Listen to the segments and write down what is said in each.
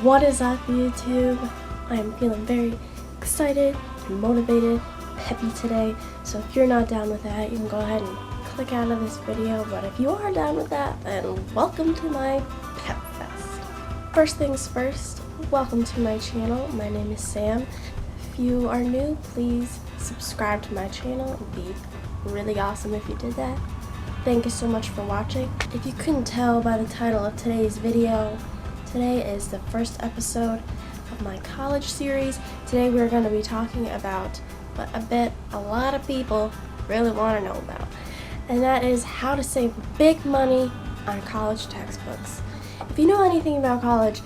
What is up, YouTube? I am feeling very excited, motivated, peppy today. So if you're not down with that, you can go ahead and click out of this video. But if you are down with that, then welcome to my pep fest. First things first, welcome to my channel. My name is Sam. If you are new, please subscribe to my channel. It would be really awesome if you did that. Thank you so much for watching. If you couldn't tell by the title of today's video, today is the first episode of my college series. Today we're going to be talking about what I bet a lot of people really want to know about, and that is how to save big money on college textbooks. If you know anything about college,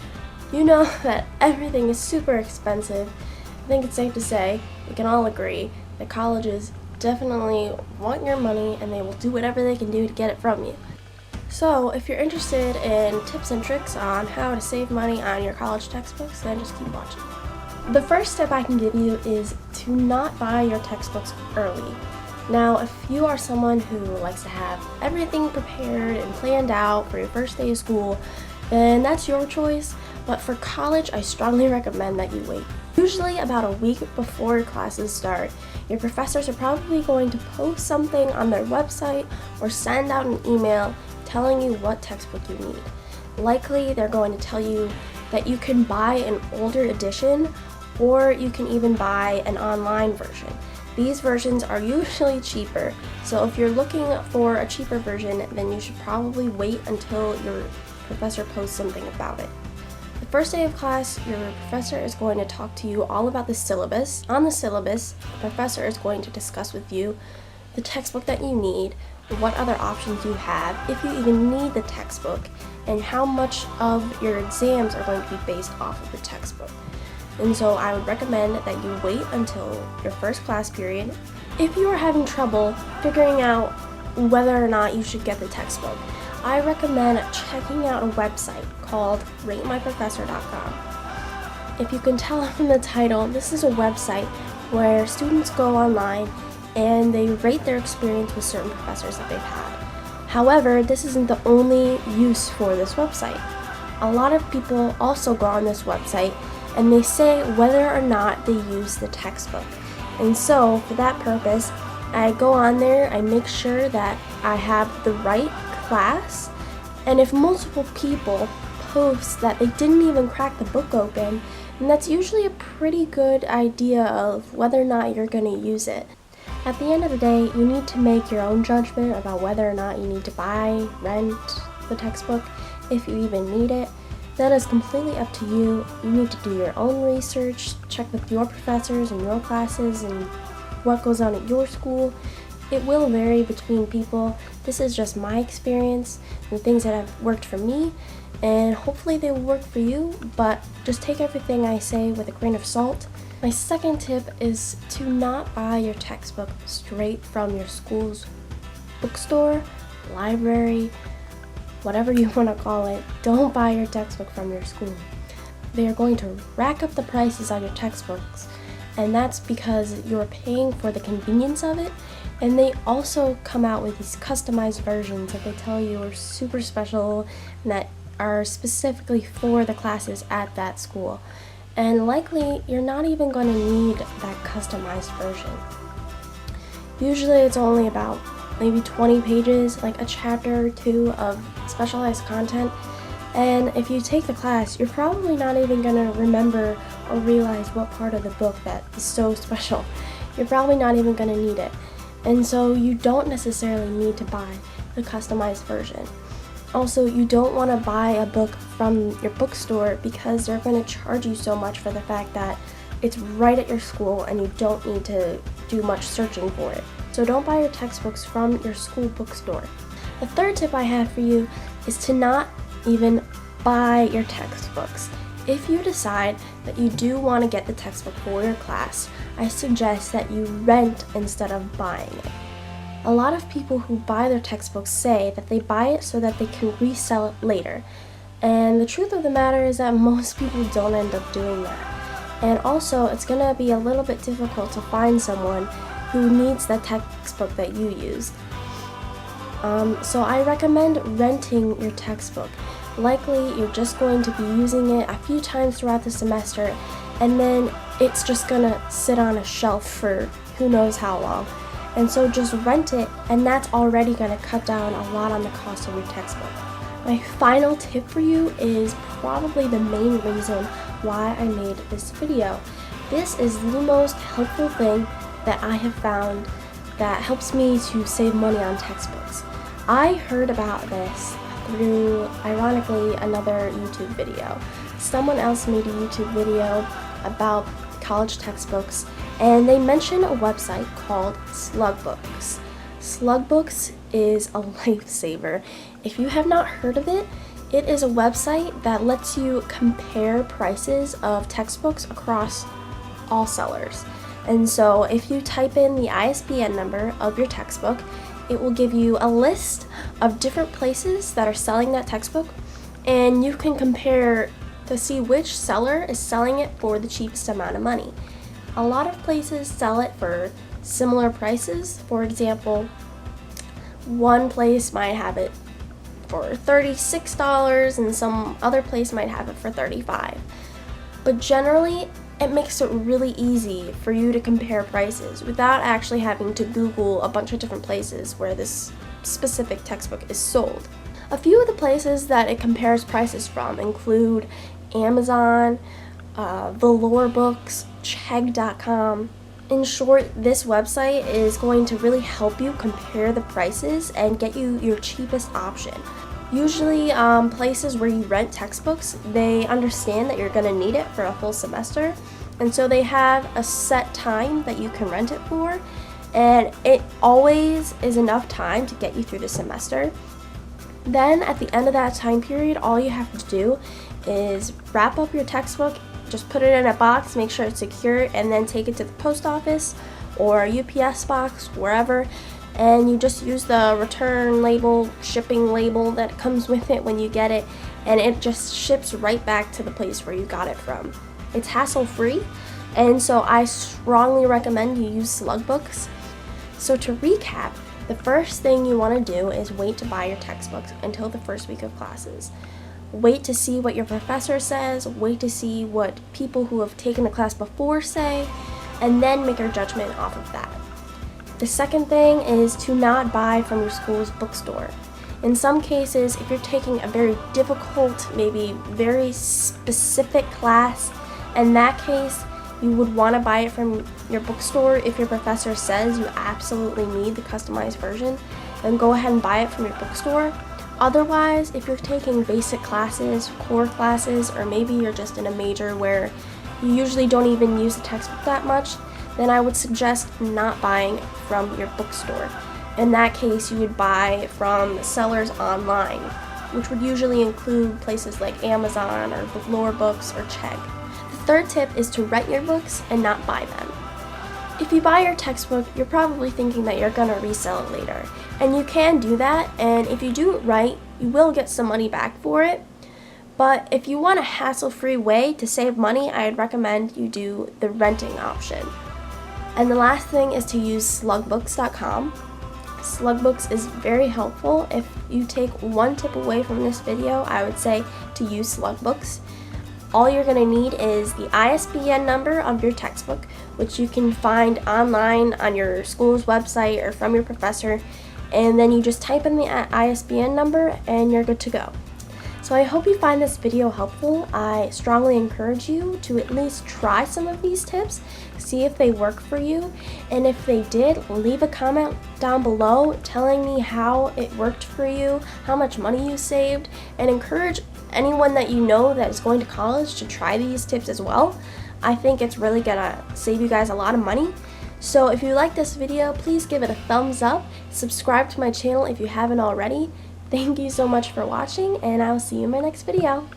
you know that everything is super expensive. I think it's safe to say, we can all agree, that colleges definitely want your money and they will do whatever they can do to get it from you. So if you're interested in tips and tricks on how to save money on your college textbooks, then just keep watching. The first tip I can give you is to not buy your textbooks early. Now, if you are someone who likes to have everything prepared and planned out for your first day of school, then that's your choice. But for college, I strongly recommend that you wait. Usually about a week before classes start, your professors are probably going to post something on their website or send out an email telling you what textbook you need. Likely they're going to tell you that you can buy an older edition, or you can even buy an online version. These versions are usually cheaper, so if you're looking for a cheaper version, then you should probably wait until your professor posts something about it. The first day of class, your professor is going to talk to you all about the syllabus. On the syllabus, the professor is going to discuss with you the textbook that you need, what other options you have, if you even need the textbook, and how much of your exams are going to be based off of the textbook. And so I would recommend that you wait until your first class period. If you are having trouble figuring out whether or not you should get the textbook, I recommend checking out a website called ratemyprofessor.com. If you can tell from the title, this is a website where students go online and they rate their experience with certain professors that they've had. However, this isn't the only use for this website. A lot of people also go on this website and they say whether or not they use the textbook. And so, for that purpose, I go on there, I make sure that I have the right class, and if multiple people post that they didn't even crack the book open, then that's usually a pretty good idea of whether or not you're going to use it. At the end of the day, you need to make your own judgment about whether or not you need to buy, rent the textbook, if you even need it. That is completely up to you. You need to do your own research, check with your professors and your classes and what goes on at your school. It will vary between people. This is just my experience and things that have worked for me, and hopefully they will work for you, but just take everything I say with a grain of salt. My second tip is to not buy your textbook straight from your school's bookstore, library, whatever you want to call it. Don't buy your textbook from your school. They are going to rack up the prices on your textbooks, and that's because you're paying for the convenience of it, and they also come out with these customized versions that they tell you are super special and that are specifically for the classes at that school. And likely, you're not even going to need that customized version. Usually it's only about maybe 20 pages, like a chapter or two of specialized content. And if you take the class, you're probably not even going to remember or realize what part of the book that is so special. You're probably not even going to need it. And so you don't necessarily need to buy the customized version. Also, you don't want to buy a book from your bookstore because they're going to charge you so much for the fact that it's right at your school and you don't need to do much searching for it. So don't buy your textbooks from your school bookstore. The third tip I have for you is to not even buy your textbooks. If you decide that you do want to get the textbook for your class, I suggest that you rent instead of buying it. A lot of people who buy their textbooks say that they buy it so that they can resell it later. And the truth of the matter is that most people don't end up doing that. And also, it's going to be a little bit difficult to find someone who needs the textbook that you used. So I recommend renting your textbook. likely you're just going to be using it a few times throughout the semester, and then it's just gonna sit on a shelf for who knows how long. And so just rent it, and that's already gonna cut down a lot on the cost of your textbook. My final tip for you is probably the main reason why I made this video. This is the most helpful thing that I have found that helps me to save money on textbooks. I heard about this through, ironically, another YouTube video. Someone else made a YouTube video about college textbooks, and they mentioned a website called Slugbooks. Slugbooks is a lifesaver. If you have not heard of it, it is a website that lets you compare prices of textbooks across all sellers. And so if you type in the ISBN number of your textbook, it will give you a list of different places that are selling that textbook, and you can compare to see which seller is selling it for the cheapest amount of money. A lot of places sell it for similar prices. For example, one place might have it for $36 and some other place might have it for $35. But generally, it makes it really easy for you to compare prices without actually having to Google a bunch of different places where this specific textbook is sold. A few of the places that it compares prices from include Amazon, Velour Books, Chegg.com. In short, this website is going to really help you compare the prices and get you your cheapest option. Usually, places where you rent textbooks, they understand that you're going to need it for a full semester, and so they have a set time that you can rent it for, and it always is enough time to get you through the semester. Then, at the end of that time period, all you have to do is wrap up your textbook, just put it in a box, make sure it's secure, and then take it to the post office or UPS box, wherever, and you just use the return label, shipping label that comes with it when you get it, and it just ships right back to the place where you got it from. It's hassle-free, and so I strongly recommend you use Slugbooks. So to recap, the first thing you want to do is wait to buy your textbooks until the first week of classes. Wait to see what your professor says, wait to see what people who have taken the class before say, and then make your judgment off of that. The second thing is to not buy from your school's bookstore. In some cases, if you're taking a very difficult, maybe very specific class, in that case, you would want to buy it from your bookstore. If your professor says you absolutely need the customized version, then go ahead and buy it from your bookstore. Otherwise, if you're taking basic classes, core classes, or maybe you're just in a major where you usually don't even use the textbook that much, then I would suggest not buying from your bookstore. In that case, you would buy from sellers online, which would usually include places like Amazon or Velour Books or Chegg. The third tip is to rent your books and not buy them. If you buy your textbook, you're probably thinking that you're going to resell it later. And you can do that, and if you do it right, you will get some money back for it. But if you want a hassle-free way to save money, I'd recommend you do the renting option. And the last thing is to use Slugbooks.com. Slugbooks is very helpful. If you take one tip away from this video, I would say to use Slugbooks. All you're going to need is the ISBN number of your textbook, which you can find online on your school's website or from your professor, and then you just type in the ISBN number and you're good to go. So I hope you find this video helpful. I strongly encourage you to at least try some of these tips, see if they work for you, and if they did, leave a comment down below telling me how it worked for you, how much money you saved, and encourage anyone that you know that is going to college to try these tips as well. I think it's really gonna save you guys a lot of money. So if you like this video, please give it a thumbs up, subscribe to my channel if you haven't already. Thank you so much for watching, and I'll see you in my next video.